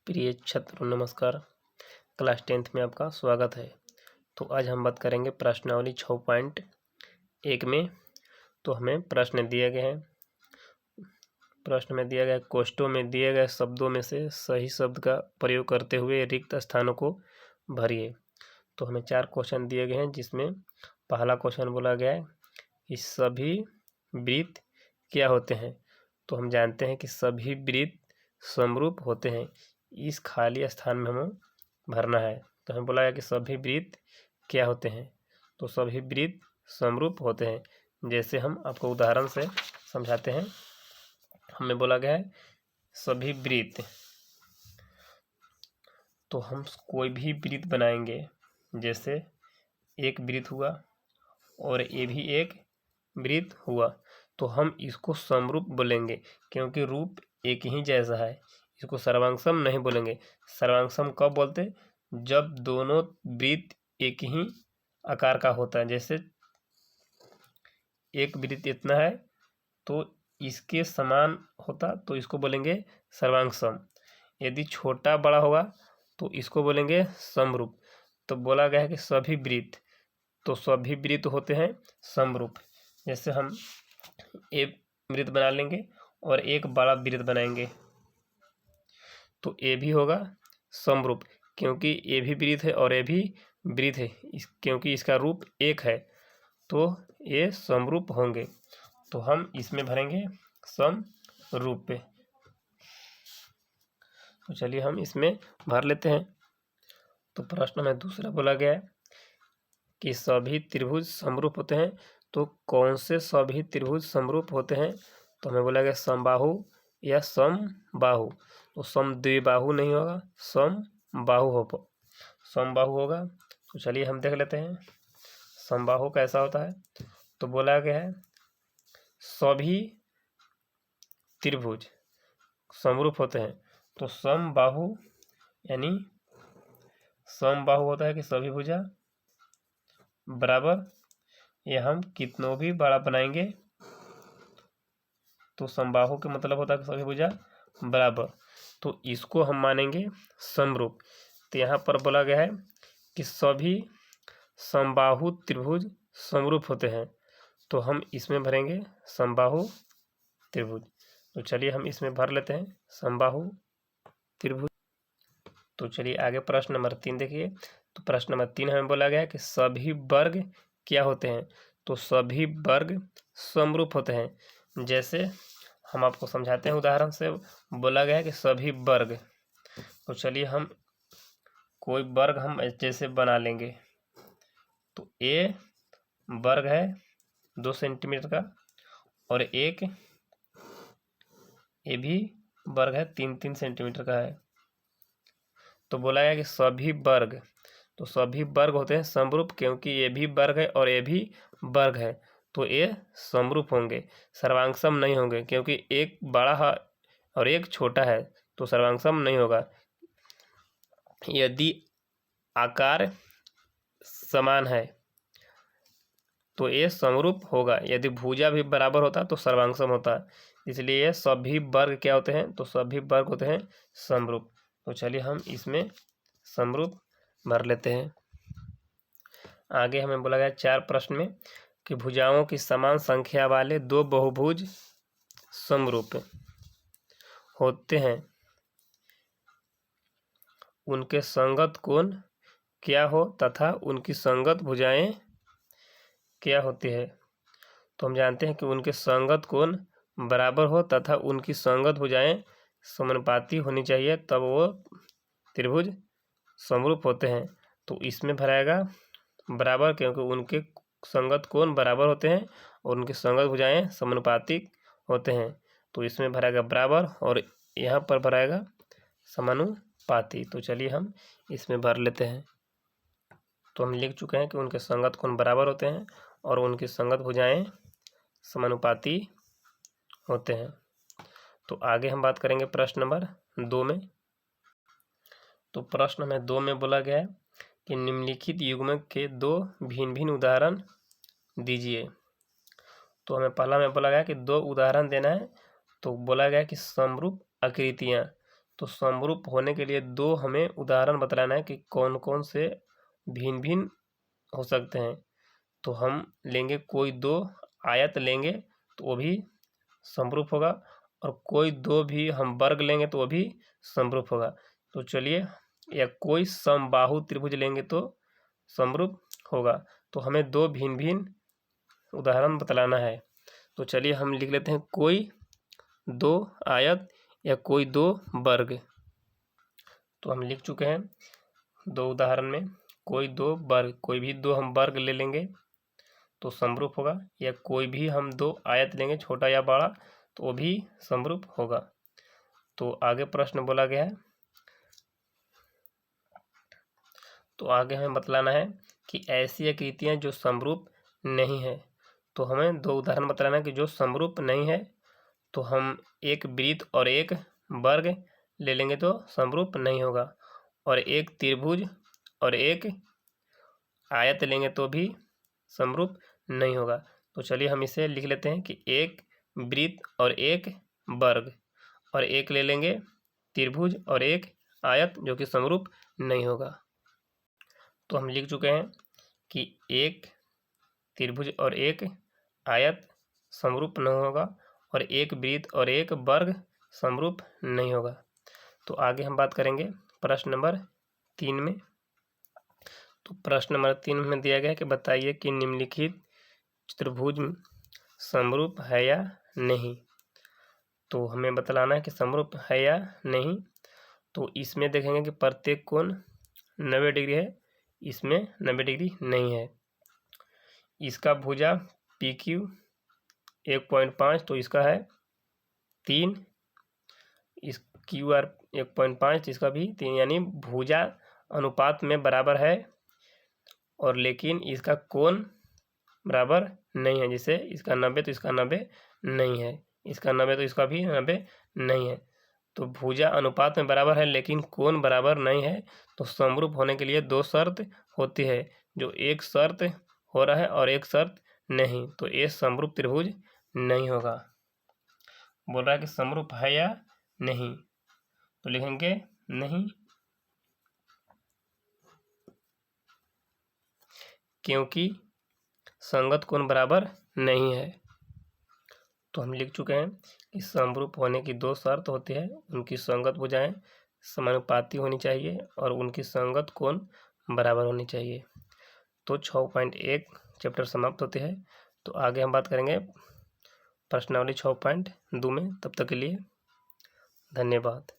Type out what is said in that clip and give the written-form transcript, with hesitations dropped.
प्रिय छात्रों नमस्कार। क्लास 10th में आपका स्वागत है। तो आज हम बात करेंगे प्रश्नावली 6.1 में। तो हमें प्रश्न दिए गए हैं। प्रश्न में दिया गया कोष्ठों में दिए गए शब्दों में से सही शब्द का प्रयोग करते हुए रिक्त स्थानों को भरिए। तो हमें 4 क्वेश्चन दिए गए हैं, जिसमें पहला क्वेश्चन बोला गया है कि सभी वृत्त क्या होते हैं। तो हम जानते हैं कि सभी वृत्त समरूप होते हैं। इस खाली स्थान में हमें भरना है। तो हमें बोला गया कि सभी वृत्त क्या होते हैं। तो सभी वृत्त समरूप होते हैं। जैसे हम आपको उदाहरण से समझाते हैं। हमें बोला गया है सभी वृत्त, तो हम कोई भी वृत्त बनाएंगे। जैसे एक वृत्त हुआ और ये भी एक वृत्त हुआ, तो हम इसको समरूप बोलेंगे, क्योंकि रूप एक ही जैसा है। इसको सर्वांगसम नहीं बोलेंगे। सर्वांगसम कब बोलते? जब दोनों वृत्त एक ही आकार का होता है। जैसे एक वृत्त इतना है तो इसके समान होता, तो इसको बोलेंगे सर्वांगसम। यदि छोटा बड़ा होगा तो इसको बोलेंगे समरूप। तो बोला गया है कि सभी वृत्त, तो सभी वृत्त होते हैं समरूप। जैसे हम एक वृत्त बना लेंगे और एक बड़ा वृत्त बनाएंगे, तो ये भी होगा समरूप, क्योंकि ये भी वृत्त है और ये भी वृत्त है। क्योंकि इसका रूप एक है, तो ये समरूप होंगे। तो हम इसमें भरेंगे समरूप पे। तो चलिए हम इसमें भर लेते हैं। तो प्रश्न में दूसरा बोला गया है कि सभी त्रिभुज समरूप होते हैं। तो कौन से सभी त्रिभुज समरूप होते हैं? तो हमें बोला गया समबाहु या समबाहु। तो समद्विबाहु नहीं होगा, समबाहु होगा। तो चलिए हम देख लेते हैं समबाहु कैसा होता है। तो बोला गया है सभी त्रिभुज समरूप होते हैं। तो समबाहु यानी समबाहु होता है कि सभी भुजा बराबर, ये हम कितनों भी बड़ा बनाएंगे तो समबाहु के मतलब होता है कि सभी भुजा बराबर। तो इसको हम मानेंगे समरूप। तो यहाँ पर बोला गया है कि सभी समबाहु त्रिभुज समरूप होते हैं। तो हम इसमें भरेंगे समबाहु त्रिभुज। तो चलिए हम इसमें भर लेते हैं समबाहु त्रिभुज। तो चलिए आगे प्रश्न नंबर 3 देखिए। तो प्रश्न नंबर 3 हमें बोला गया है कि सभी वर्ग क्या होते हैं। तो सभी वर्ग समरूप होते हैं। जैसे हम आपको समझाते हैं उदाहरण से। बोला गया है कि सभी वर्ग, तो चलिए हम कोई वर्ग हम जैसे बना लेंगे। तो ए वर्ग है 2 सेंटीमीटर का और एक ये भी वर्ग है 3-3 सेंटीमीटर का है। तो बोला गया कि सभी वर्ग, तो सभी वर्ग होते हैं समरूप, क्योंकि ये भी वर्ग है और ये भी वर्ग है, तो ये समरूप होंगे, सर्वांगसम नहीं होंगे। क्योंकि एक बड़ा है और एक छोटा है, तो सर्वांगसम नहीं होगा। यदि आकार समान है तो ये समरूप होगा। यदि भुजा भी बराबर होता तो सर्वांगसम होता। इसलिए सभी वर्ग क्या होते हैं? तो सभी वर्ग होते हैं समरूप। तो चलिए हम इसमें समरूप भर लेते हैं। आगे हमें बोला गया 4 प्रश्न में कि भुजाओं की समान संख्या वाले 2 बहुभुज समरूप होते हैं, उनके संगत कोण क्या हो तथा उनकी संगत भुजाएं क्या होती है। तो हम जानते हैं कि उनके संगत कोण बराबर हो तथा उनकी संगत भुजाएं समानुपाती होनी चाहिए, तब वो त्रिभुज समरूप होते हैं। तो इसमें भराएगा बराबर, क्योंकि उनके संगत कोण बराबर होते हैं और उनकी संगत भुजाएं समानुपातिक होते हैं। तो इसमें भराएगा बराबर और यहाँ पर भराएगा समानुपाती। तो चलिए हम इसमें भर लेते हैं। तो हम लिख चुके हैं कि उनके संगत कोण बराबर होते हैं और उनकी संगत भुजाएं समानुपाती होते हैं। तो आगे हम बात करेंगे प्रश्न नंबर 2 में। तो प्रश्न में 2 में बोला गया है कि निम्नलिखित युग्मक के 2 भिन्न भिन्न उदाहरण दीजिए। तो हमें पहला में बोला गया कि 2 उदाहरण देना है। तो बोला गया कि समरूप आकृतियाँ। तो समरूप होने के लिए दो हमें उदाहरण बतलाना है कि कौन कौन से भिन्न भिन्न हो सकते हैं। तो हम लेंगे कोई दो आयत लेंगे तो वो भी समरूप होगा, और कोई दो भी हम वर्ग लेंगे तो वो भी समरूप होगा। तो चलिए, या कोई समबाहु त्रिभुज लेंगे तो समरूप होगा। तो हमें दो भिन्न भिन्न उदाहरण बतलाना है। तो चलिए हम लिख लेते हैं कोई दो आयत या कोई दो वर्ग। तो हम लिख चुके हैं दो उदाहरण में कोई दो वर्ग, कोई भी दो हम वर्ग ले लेंगे तो समरूप होगा, या कोई भी हम दो आयत लेंगे छोटा या बड़ा तो वो भी समरूप होगा। तो आगे प्रश्न बोला गया है, तो आगे हमें बतलाना है कि ऐसी आकृतियां जो समरूप नहीं है। तो हमें दो उदाहरण बतलाना है कि जो समरूप नहीं है। तो हम एक वृत्त और एक वर्ग ले लेंगे तो समरूप नहीं होगा, और एक त्रिभुज और एक आयत लेंगे तो भी समरूप नहीं होगा। तो चलिए हम इसे लिख लेते हैं कि एक वृत्त और एक वर्ग, और एक ले लेंगे त्रिभुज और एक आयत जो कि समरूप नहीं होगा। तो हम लिख चुके हैं कि एक त्रिभुज और एक आयत समरूप नहीं होगा, और एक वृत्त और एक वर्ग समरूप नहीं होगा। तो आगे हम बात करेंगे प्रश्न नंबर 3 में। तो प्रश्न नंबर 3 में दिया गया है कि बताइए कि निम्नलिखित चतुर्भुज समरूप है या नहीं। तो हमें बतलाना है कि समरूप है या नहीं। तो इसमें देखेंगे कि प्रत्येक कोण 90 डिग्री है, इसमें 90 डिग्री नहीं है। इसका भुजा PQ 1.5 तो इसका है 3, इस QR 1.5 इसका भी 3, यानी भुजा अनुपात में बराबर है, और लेकिन इसका कोण बराबर नहीं है। जैसे इसका 90 तो इसका 90 नहीं है, इसका 90 तो इसका भी 90 नहीं है। तो भुजा अनुपात में बराबर है लेकिन कोण बराबर नहीं है। तो समरूप होने के लिए दो शर्त होती है, जो एक शर्त हो रहा है और एक शर्त नहीं। तो ये समरूप त्रिभुज नहीं होगा। बोल रहा है कि समरूप है या नहीं, तो लिखेंगे नहीं, क्योंकि संगत कोण बराबर नहीं है। तो हम लिख चुके हैं कि समरूप होने की दो शर्त होती है, उनकी संगत भुजाएं समानुपाती होनी चाहिए और उनकी संगत कोण बराबर होनी चाहिए। तो 6.1 चैप्टर समाप्त होते हैं। तो आगे हम बात करेंगे प्रश्नावली 6.2 में। तब तक के लिए धन्यवाद।